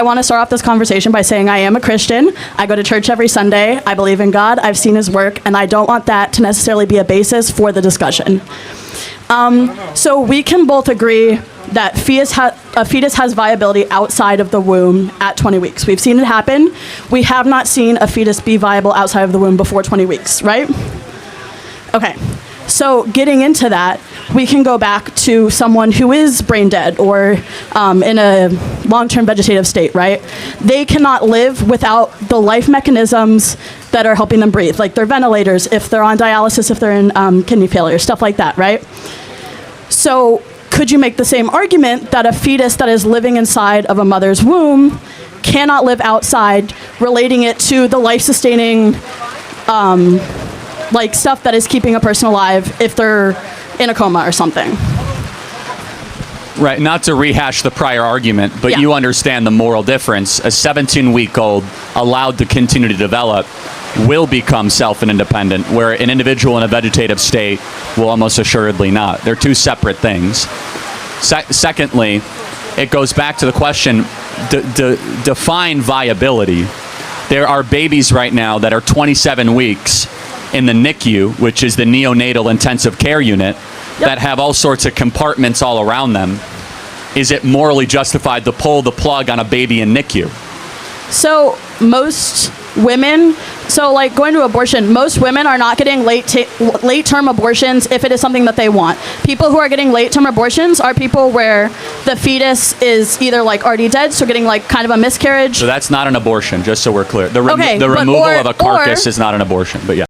I want to start off this conversation by saying I am a Christian. I go to church every Sunday. I believe in God. I've seen his work, and I don't want that to necessarily be a basis for the discussion. So we can both agree that a fetus has viability outside of the womb at 20 weeks. We've seen it happen. We have not seen a fetus be viable outside of the womb before 20 weeks, right? Okay. So getting into that, we can go back to someone who is brain dead or in a long-term vegetative state, right? They cannot live without the life mechanisms that are helping them breathe, like their ventilators, if they're on dialysis, if they're in kidney failure, stuff like that, right? So could you make the same argument that a fetus that is living inside of a mother's womb cannot live outside, relating it to the life-sustaining like stuff that is keeping a person alive if they're in a coma or something? Right, not to rehash the prior argument, but you understand the moral difference. A 17-week-old allowed to continue to develop will become self and independent, where an individual in a vegetative state will almost assuredly not. They're two separate things. Secondly, it goes back to the question, define viability. There are babies right now that are 27 weeks in the NICU, which is the neonatal intensive care unit, that have all sorts of compartments all around them. Is it morally justified to pull the plug on a baby in NICU? So most women, so like going to abortion, most women are not getting late-term abortions if it is something that they want. People who are getting late-term abortions are people where the fetus is either like already dead, so getting like kind of a miscarriage. So that's not an abortion, just so we're clear. The removal of a carcass is not an abortion, but yeah.